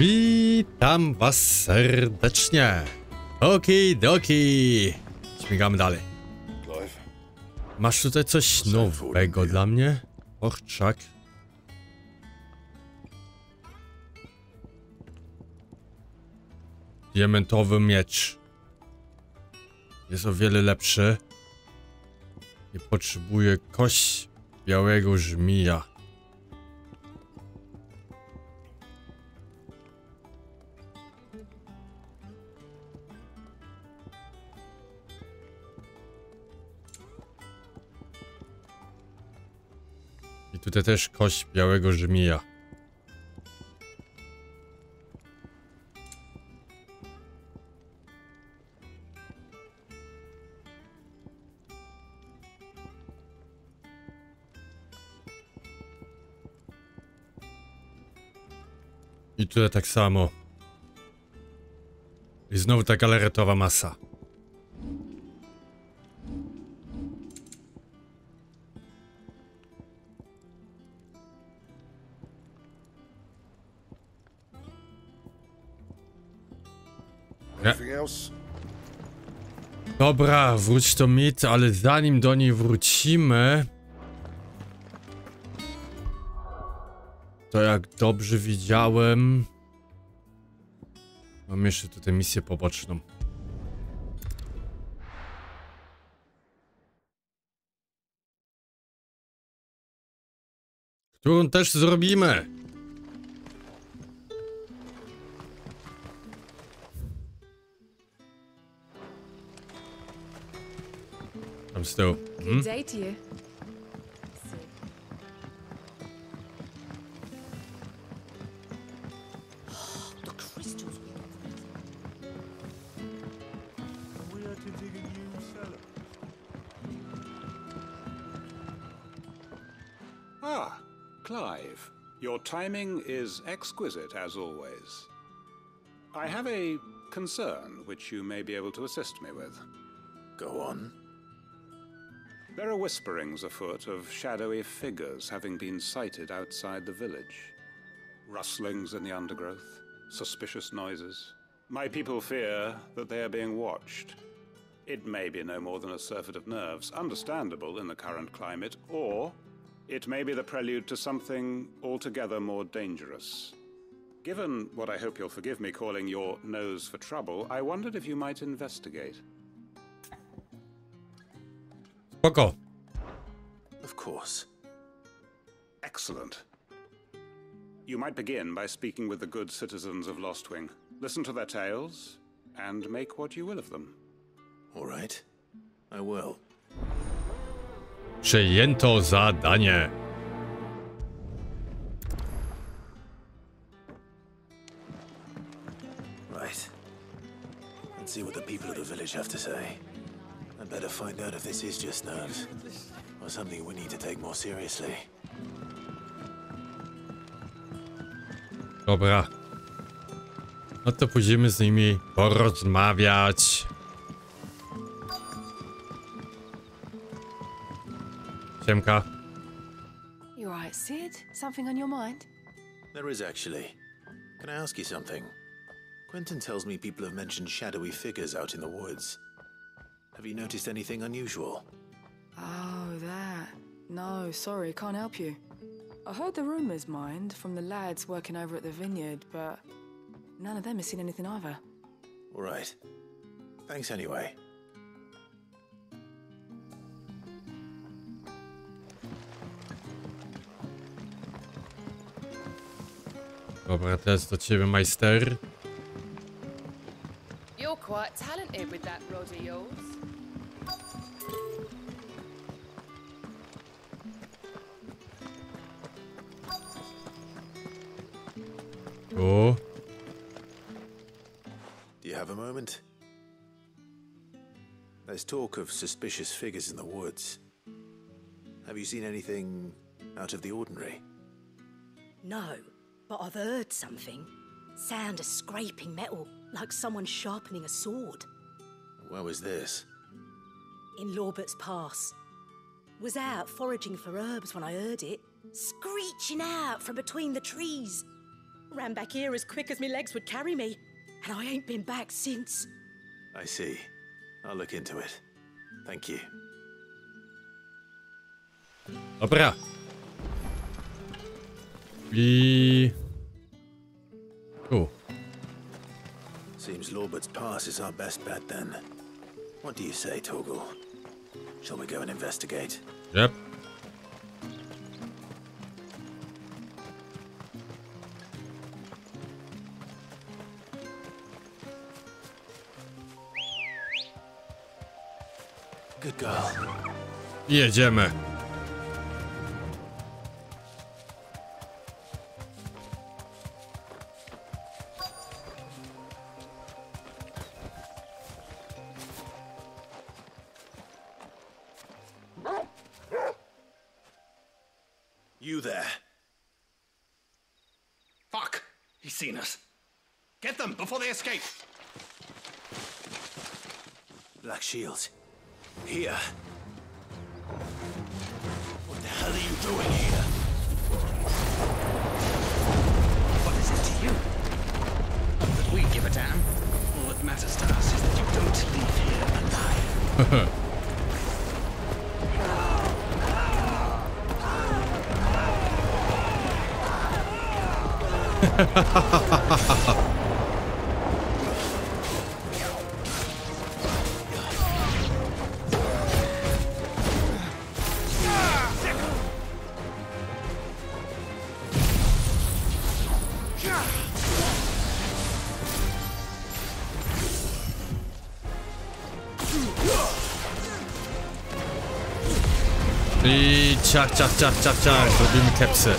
Witam was serdecznie. Okidoki. Śmigamy dalej. Masz tutaj coś nowego dla mnie? Orczak. Diamentowy miecz. Jest o wiele lepszy. I potrzebuję kość białego żmija. I tutaj też kość białego żmija. I tutaj tak samo. I znowu ta galaretowa masa. Dobra, wróć to mit, ale zanim do niej wrócimy, to jak dobrze widziałem, mam jeszcze tutaj misję poboczną. Którą też zrobimy. Tam z tyłu. Clive, your timing is exquisite as always. I have a concern which you may be able to assist me with. Go on. There are whisperings afoot of shadowy figures having been sighted outside the village. Rustlings in the undergrowth, suspicious noises. My people fear that they are being watched. It may be no more than a surfeit of nerves, understandable in the current climate, or it may be the prelude to something altogether more dangerous. Given what I hope you'll forgive me calling your nose for trouble, I wondered if you might investigate. Spoko. Of course. Excellent. You might begin by speaking with the good citizens of Lostwing. Listen to their tales, and make what you will of them. All right. I will. Przejęto zadanie. Right. Let's see what the people of the village have to say. I'd better find out if this is just nerves, or something we need to take more seriously. Dobra. No to pójdziemy z nimi porozmawiać. Siemka. You alright, Sid? Something on your mind? There is actually. Can I ask you something? Quentin tells me people have mentioned shadowy figures out in the woods. Have you noticed anything unusual? Oh, that. No, sorry, can't help you. I heard the rumours, mind, from the lads working over at the vineyard, but none of them has seen anything either. All right. Thanks anyway. Dobra, teraz do ciebie, majster. You're quite talented with that rod of yours. O. Do you have a moment? There's talk of suspicious figures in the woods. Have you seen anything out of the ordinary? No, but I've heard something. Sound of scraping metal, like someone sharpening a sword. Where was this? In Lorbert's Pass. Was out foraging for herbs when I heard it, screeching out from between the trees. Ran back here as quick as my legs would carry me, and I ain't been back since. I see. I'll look into it. Thank you. Dobra. I... Seems Lorbert's Pass is our best bet then. What do you say, Torgal? Shall we go and investigate? Yep. Good girl. Jedziemy. You there. Fuck! He's seen us. Get them before they escape. Black Shields. Here. What the hell are you doing here? What is it to you? Not that we give a damn. All that matters to us is that you don't leave here alive. I ciach, ciach, ciach, ciach, ciach. Zrobimy kepsy.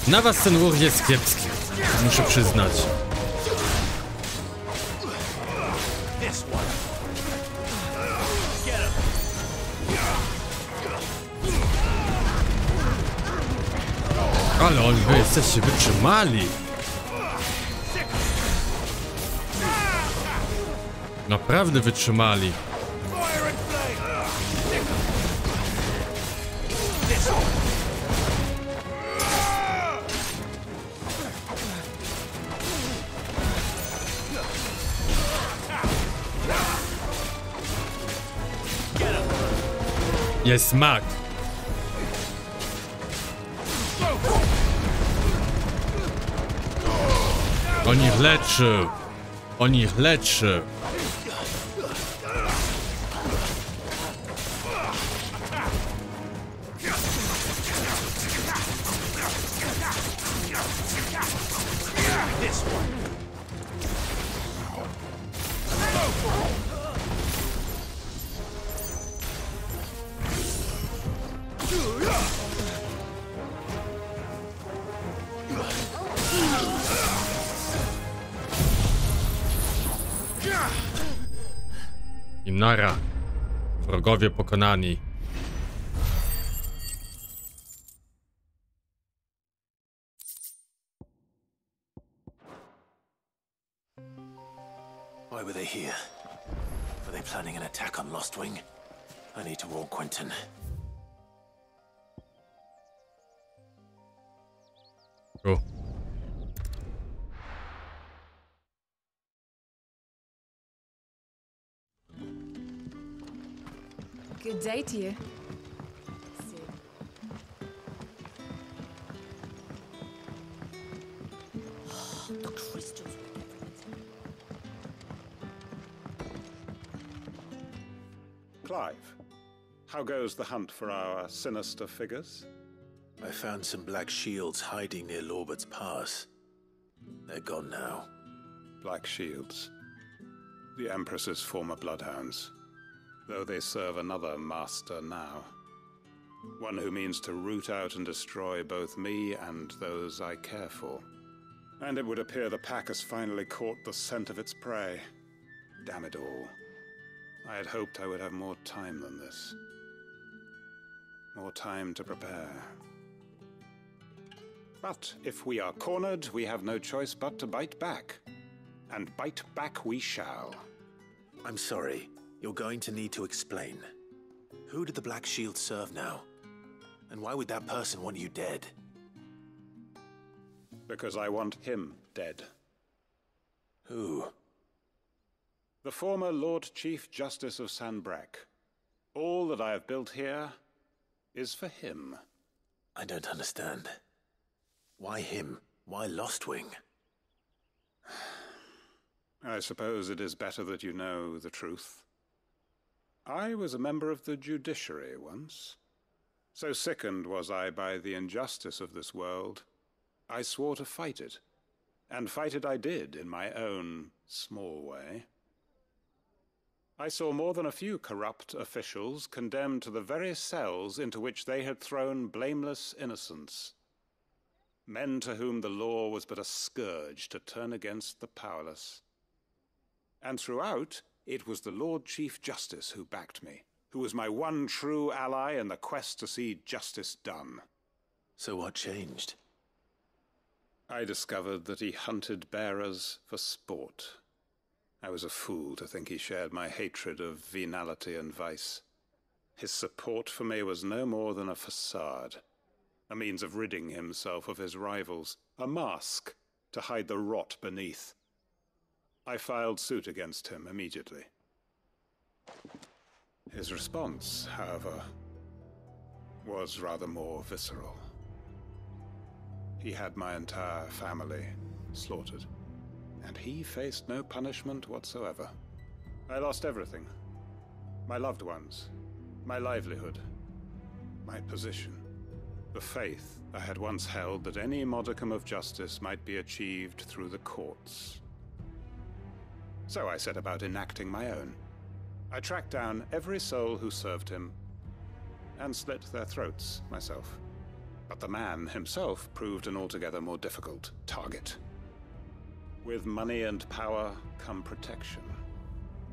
Na was ten łuk jest kiepski. Muszę przyznać. Ale wy jesteście wytrzymali. Naprawdę wytrzymali. Jest smak. On ich leczy. On ich leczy. I nara. Wrogowie pokonani. Why were they here? Were they planning an attack on Lost Wing? I need to warn Quentin. Cool. Good day to you. The crystals. Clive, how goes the hunt for our sinister figures? I found some black shields hiding near Lorbert's Pass. They're gone now. Black Shields. The Empress's former bloodhounds. Though they serve another master now. One who means to root out and destroy both me and those I care for. And it would appear the pack has finally caught the scent of its prey. Damn it all. I had hoped I would have more time than this. More time to prepare. But if we are cornered, we have no choice but to bite back. And bite back we shall. I'm sorry. You're going to need to explain. Who did the Black Shield serve now? And why would that person want you dead? Because I want him dead. Who? The former Lord Chief Justice of Sanbreque. All that I have built here is for him. I don't understand. Why him? Why Lostwing? I suppose it is better that you know the truth. I was a member of the judiciary once. So sickened was I by the injustice of this world, I swore to fight it. And fight it I did in my own small way. I saw more than a few corrupt officials condemned to the very cells into which they had thrown blameless innocents. Men to whom the law was but a scourge to turn against the powerless. And throughout, it was the Lord Chief Justice who backed me, who was my one true ally in the quest to see justice done. So what changed? I discovered that he hunted bearers for sport. I was a fool to think he shared my hatred of venality and vice. His support for me was no more than a facade, a means of ridding himself of his rivals, a mask to hide the rot beneath. I filed suit against him immediately. His response, however, was rather more visceral. He had my entire family slaughtered, and he faced no punishment whatsoever. I lost everything. My loved ones, my livelihood, my position, the faith I had once held that any modicum of justice might be achieved through the courts. So I set about enacting my own. I tracked down every soul who served him, and slit their throats myself. But the man himself proved an altogether more difficult target. With money and power come protection.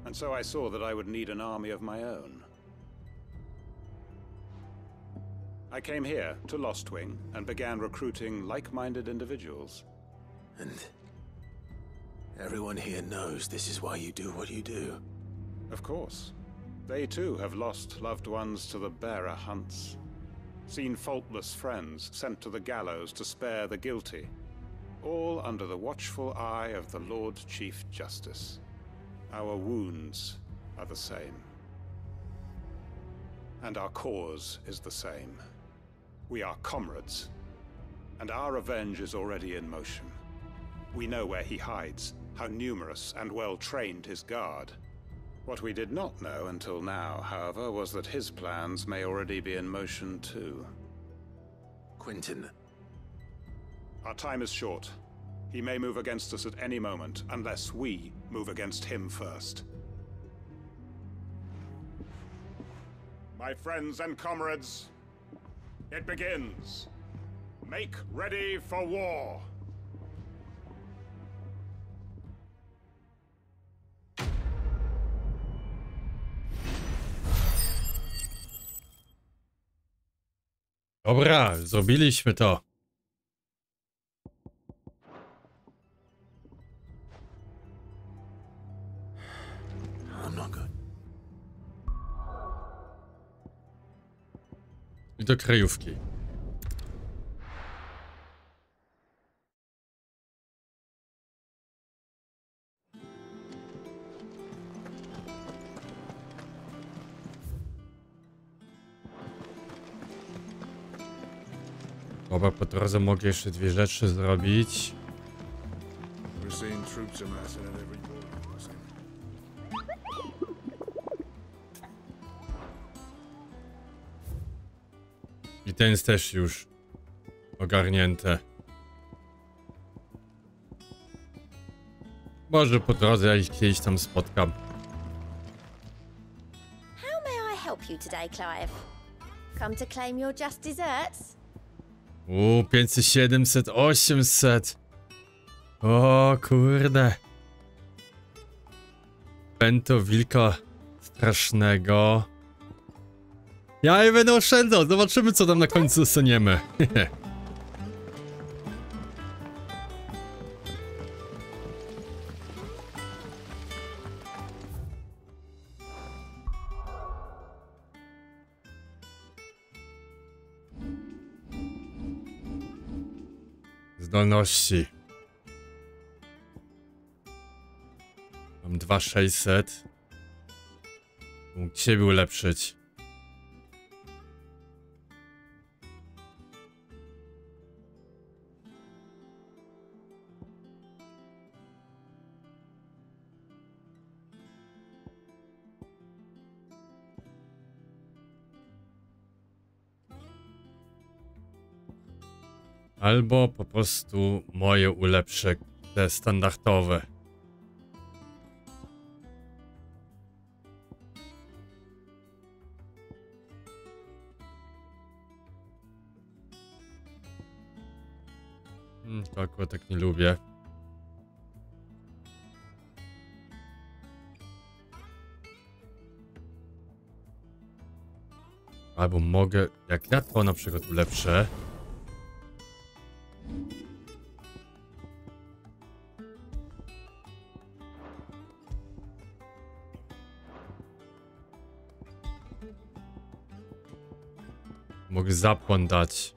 And so I saw that I would need an army of my own. I came here to Lostwing and began recruiting like-minded individuals. And everyone here knows this is why you do what you do. Of course. They too have lost loved ones to the bearer hunts. Seen faultless friends sent to the gallows to spare the guilty. All under the watchful eye of the Lord Chief Justice. Our wounds are the same. And our cause is the same. We are comrades. And our revenge is already in motion. We know where he hides, how numerous and well-trained his guard. What we did not know until now, however, was that his plans may already be in motion too. Quentin. Our time is short. He may move against us at any moment, unless we move against him first. My friends and comrades, it begins. Make ready for war. Dobra, zrobiliśmy to. I'm not good. I do kryjówki. Chyba po drodze mogę jeszcze dwie rzeczy zrobić. I ten jest też już ogarnięte. Może po drodze ja ich kiedyś tam spotkam. How may I help you today, Clive? Come to claim your just desserts? 500, 700, 800. O kurde. Pęto wilka strasznego. Ja je będę oszczędzał. Zobaczymy, co tam na końcu dostaniemy. Zdolności. Mam 2600. Mógł siebie ulepszyć. Albo po prostu moje ulepszę te standardowe. To akurat tak nie lubię. Albo mogę, jak ja to na przykład ulepszę. Mogę zapłon dać.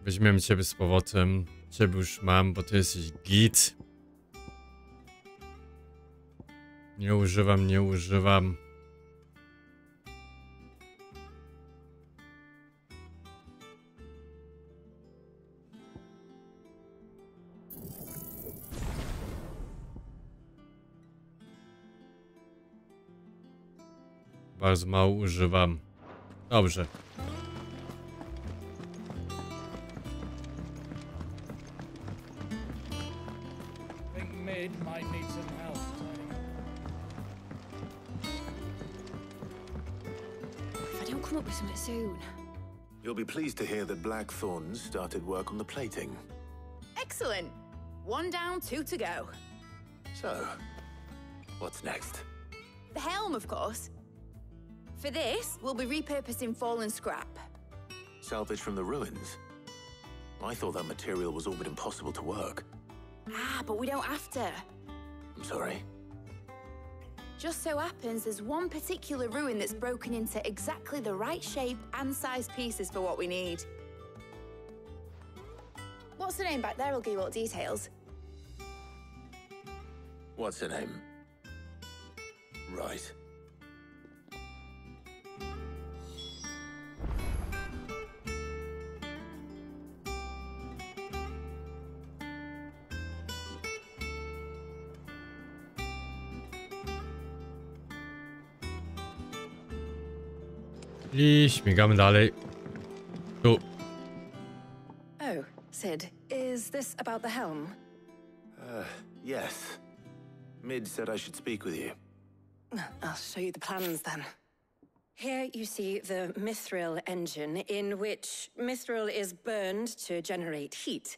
Weźmiemy ciebie z powrotem. Ciebie już mam, bo ty jesteś git. Nie używam. Bardzo mało używam. Dobrze. Soon. You'll be pleased to hear that Blackthorn started work on the plating. Excellent. 1 down, 2 to go. So, what's next? The helm, of course. For this, we'll be repurposing fallen scrap. Salvage from the ruins? I thought that material was all but impossible to work. Ah, but we don't have to. I'm sorry. Just so happens there's one particular ruin that's broken into exactly the right shape and size pieces for what we need. What's the name back there? I'll give you all the details. What's her name? Right. I śmigamy dalej. Tu. Oh, Sid, is this about the helm? Yes. Mid said I should speak with you. I'll show you the plans then. Here you see the mithril engine, in which mithril is burned to generate heat.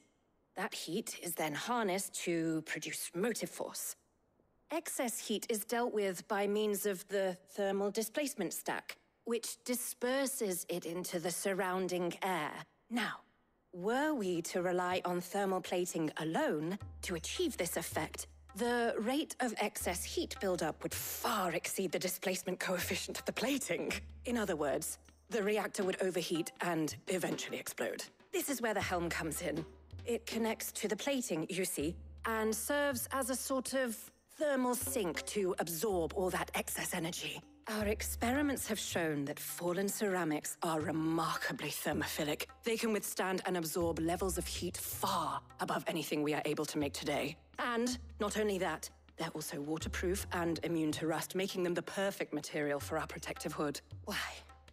That heat is then harnessed to produce motive force. Excess heat is dealt with by means of the thermal displacement stack, which disperses it into the surrounding air. Now, were we to rely on thermal plating alone to achieve this effect, the rate of excess heat buildup would far exceed the displacement coefficient of the plating. In other words, the reactor would overheat and eventually explode. This is where the helm comes in. It connects to the plating, you see, and serves as a sort of thermal sink to absorb all that excess energy. Our experiments have shown that fallen ceramics are remarkably thermophilic. They can withstand and absorb levels of heat far above anything we are able to make today. And not only that, they're also waterproof and immune to rust, making them the perfect material for our protective hood. Why,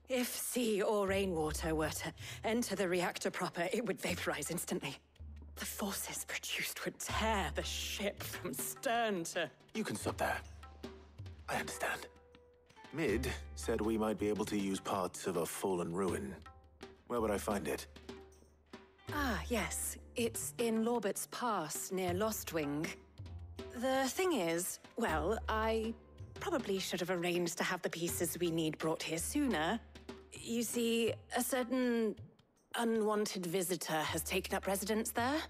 if sea or rainwater were to enter the reactor proper, it would vaporize instantly. The forces produced would tear the ship from stern to... You can stop there. I understand. Mid said we might be able to use parts of a fallen ruin. Where would I find it? Ah, yes. It's in Lorbert's Pass, near Lostwing. The thing is, well, I probably should have arranged to have the pieces we need brought here sooner. You see, a certain unwanted visitor has taken up residence there.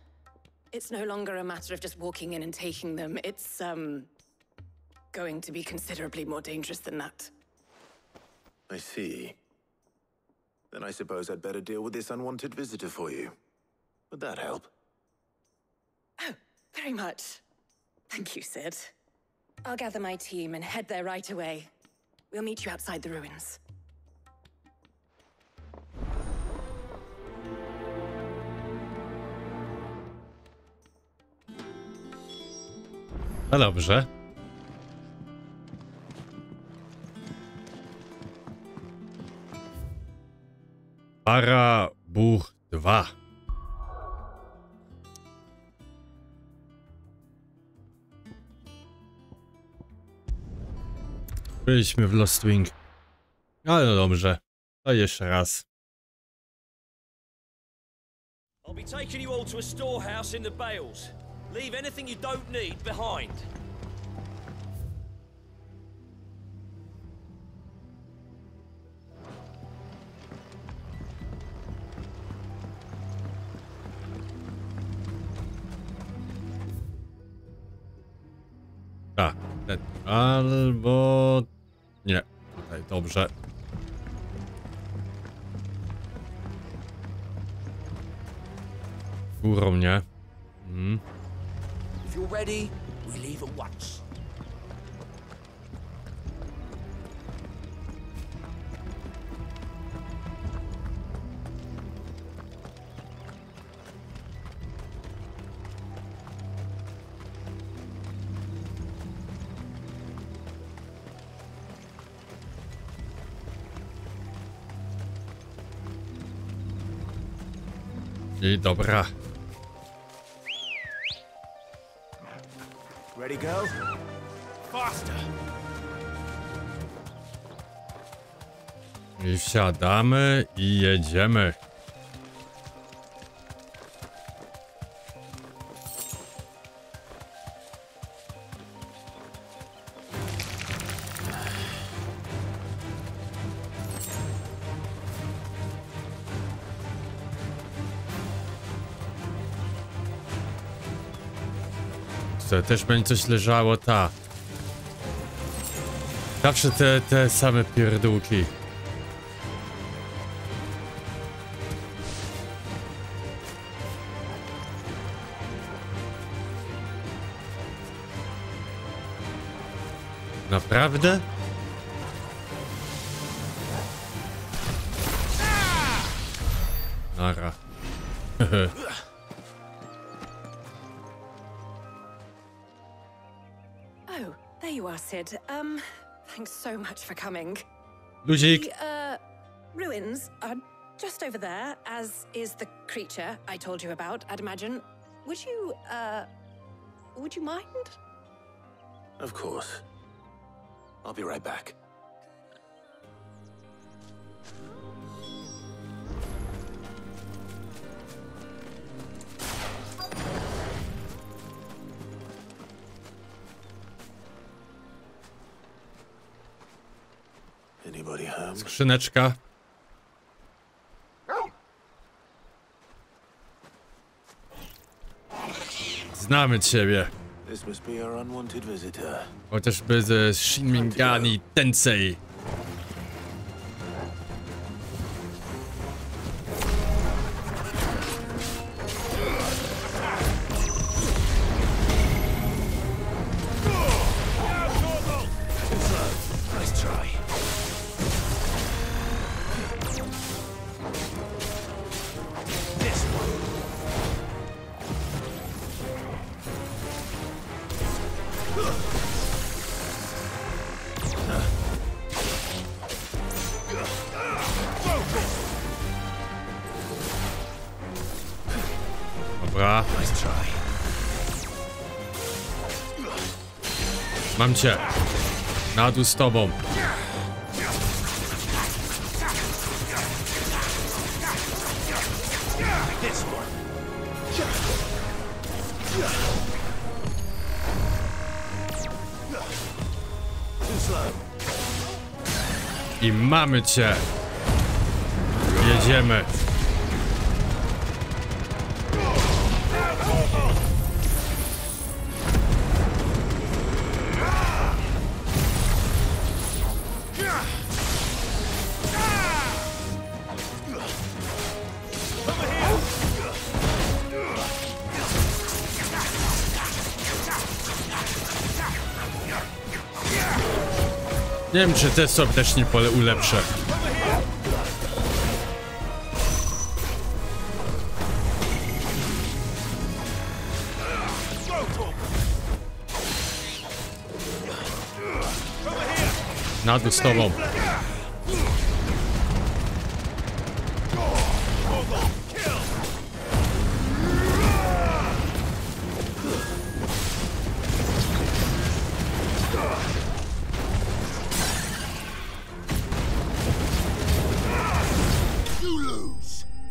It's no longer a matter of just walking in and taking them. It's, going to be considerably more dangerous than that. I see. Then I suppose I'd better deal with this unwanted visitor for you. Would that help? Oh, very much. Thank you, Sid. I'll gather my team and head there right away. We'll meet you outside the ruins. No dobrze. Buch 2. Byliśmy w Lost Wing. Ale no dobrze. To jeszcze raz. I'll be taking you all to a storehouse in the bales. Leave anything you don't need behind. Tak, ten. Albo... Nie. Tutaj, dobrze. Górą nie. If you're ready, we leave at once. I dobra. Ready, go? Faster! I wsiadamy i jedziemy. To też będzie coś leżało, ta. Zawsze te same pierdółki. Naprawdę? Nara. Oh, there you are, Sid. Thanks so much for coming. Luzik. The, ruins are just over there, as is the creature I told you about, I'd imagine. Would you mind? Of course. I'll be right back. Anybody home? Skrzyneczka. Znamy ciebie. This must be our unwanted visitor. Chociażby ze Shin Megami Tensei. Dobra. Mam cię. Na dół z tobą. I mamy cię. Jedziemy. Nie wiem, czy te sobie też nie ulepszę. Na dół z tobą.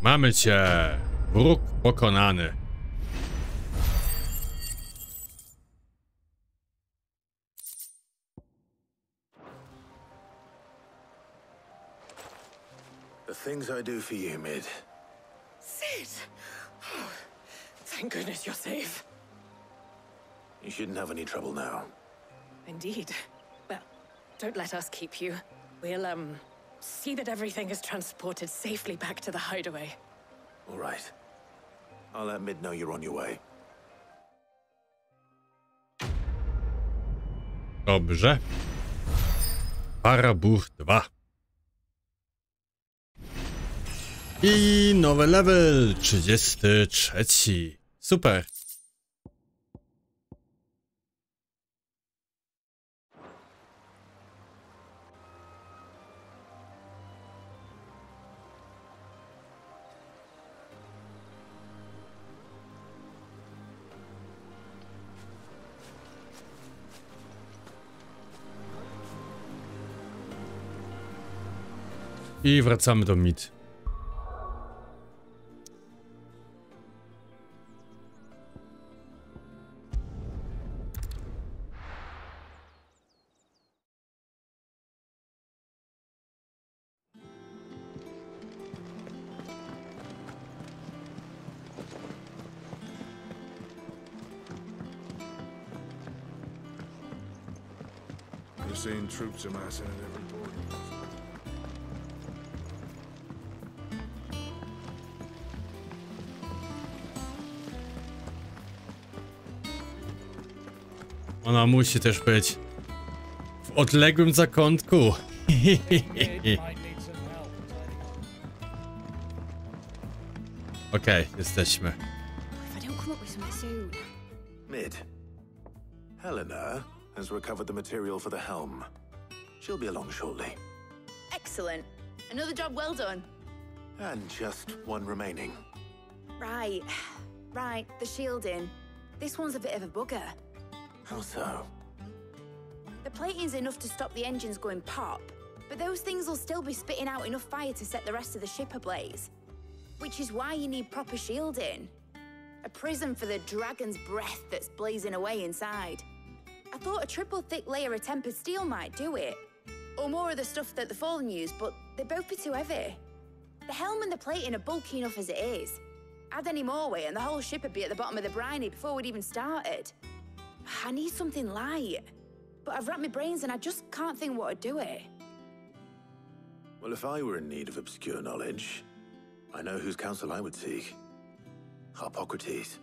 Mamy cię! Wróg pokonany. The things I do for you, Mid. Sid! Oh, thank goodness you're safe. You shouldn't have any trouble now. Indeed. Well, don't let us keep you. We'll, see that everything is transported safely back to the hideaway. All right. I'll let Mid know you're on your way. Dobrze. Para Buch 2. I nowy level 33. Super. I wracamy do mit. You're seeing troops amassing at every port. Ona musi też być w odległym zakątku. Okej, jesteśmy. Mid. Helena has recovered the material for the helm. She'll be along shortly. Excellent. Another job well done. And just one remaining. Right. Right, the shielding. This one's a bit of a bugger. How so? The plating's enough to stop the engines going pop, but those things will still be spitting out enough fire to set the rest of the ship ablaze. Which is why you need proper shielding. A prism for the dragon's breath that's blazing away inside. I thought a triple thick layer of tempered steel might do it. Or more of the stuff that the Fallen use, but they'd both be too heavy. The helm and the plating are bulky enough as it is. Add any more weight and the whole ship would be at the bottom of the briny before we'd even started. I need something light. But I've racked my brains and I just can't think what would do it. Well, if I were in need of obscure knowledge, I know whose counsel I would seek. Hippocrates.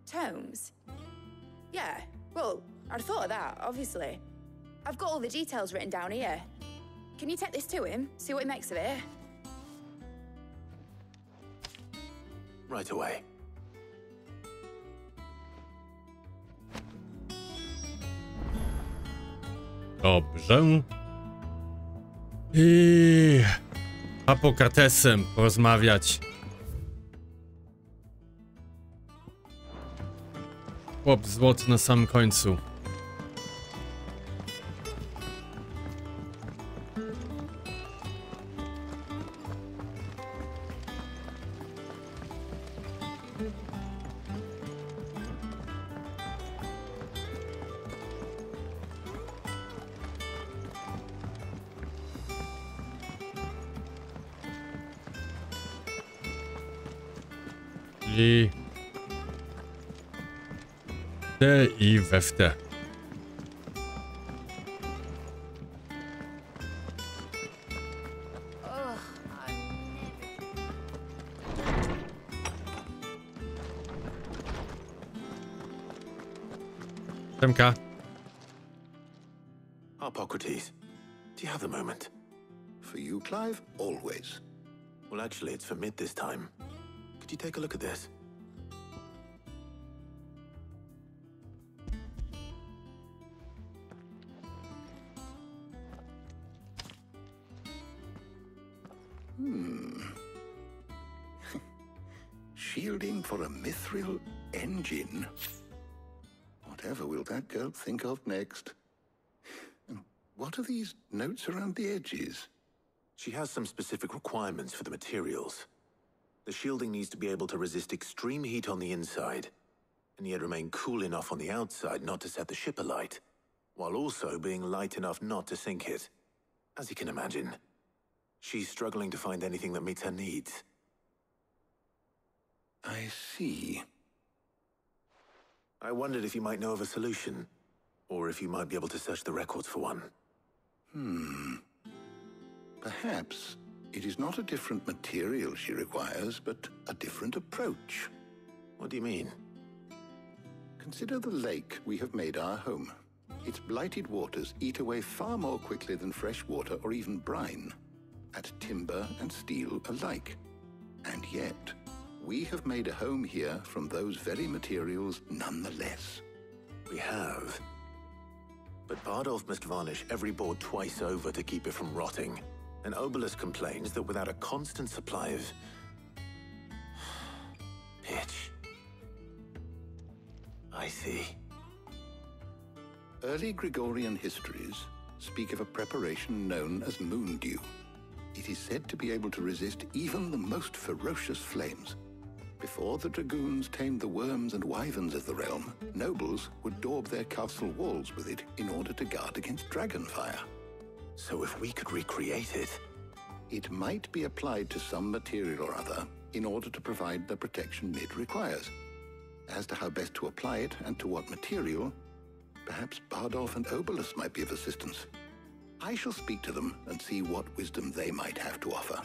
Tomes? Yeah, well, I'd thought of that, obviously. I've got all the details written down here. Can you take this to him, see what he makes of it? Right away. Dobrze. I Hipokratesem porozmawiać. Chłop złoty na samym końcu. I te i we w te. Siemka. Hippocrates, do you have a moment? For you, Clive, always. Well, actually, it's for mid this time. Could you take a look at this? Shielding for a mithril engine? Whatever will that girl think of next? And what are these notes around the edges? She has some specific requirements for the materials. The shielding needs to be able to resist extreme heat on the inside, and yet remain cool enough on the outside not to set the ship alight, while also being light enough not to sink it. As you can imagine, she's struggling to find anything that meets her needs. I see. I wondered if you might know of a solution, or if you might be able to search the records for one. Perhaps it is not a different material she requires, but a different approach. What do you mean? Consider the lake we have made our home. Its blighted waters eat away far more quickly than fresh water or even brine, at timber and steel alike. And yet, we have made a home here from those very materials nonetheless. We have. But Bardolph must varnish every board twice over to keep it from rotting. And Obelus complains that without a constant supply of pitch. I see. Early Gregorian histories speak of a preparation known as moon dew. It is said to be able to resist even the most ferocious flames. Before the dragoons tamed the worms and wyverns of the realm, nobles would daub their castle walls with it in order to guard against dragonfire. So if we could recreate it... It might be applied to some material or other in order to provide the protection it requires. As to how best to apply it and to what material, perhaps Bardolph and Obelus might be of assistance. I shall speak to them and see what wisdom they might have to offer.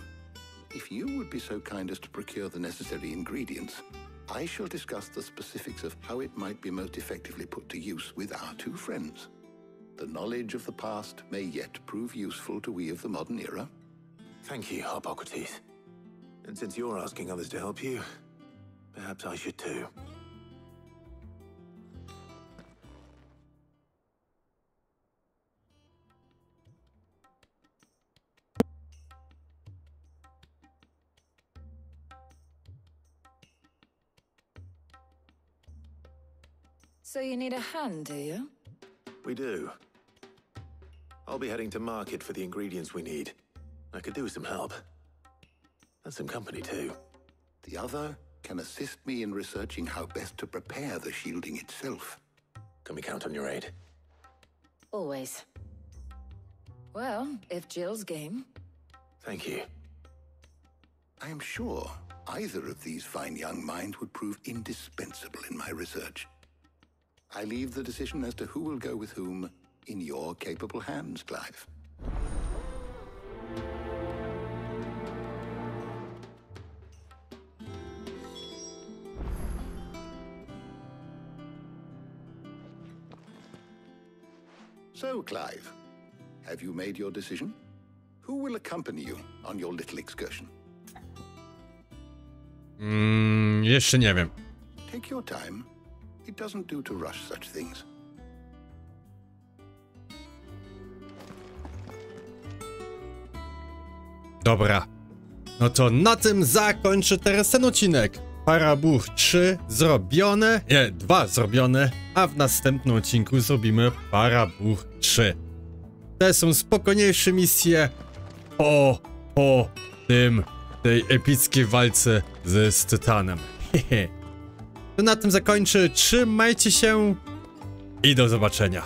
If you would be so kind as to procure the necessary ingredients, I shall discuss the specifics of how it might be most effectively put to use with our two friends. The knowledge of the past may yet prove useful to we of the modern era. Thank you, Hippocrates. And since you're asking others to help you, perhaps I should too. So you need a hand, do you? We do. I'll be heading to market for the ingredients we need. I could do with some help. And some company, too. The other can assist me in researching how best to prepare the shielding itself. Can we count on your aid? Always. Well, if Jill's game. Thank you. I am sure either of these fine young minds would prove indispensable in my research. I leave the decision as to who will go with whom in your capable hands, Clive. So, Clive, have you made your decision? Who will accompany you on your little excursion? Jeszcze nie wiem. Take your time. It doesn't do to rush such things. Dobra. No to na tym zakończę teraz ten odcinek. Buch 3 zrobione. Nie, 2 zrobione. A w następnym odcinku zrobimy Buch 3. Te są spokojniejsze misje po tej epickiej walce z Tytanem. To na tym zakończę. Trzymajcie się i do zobaczenia.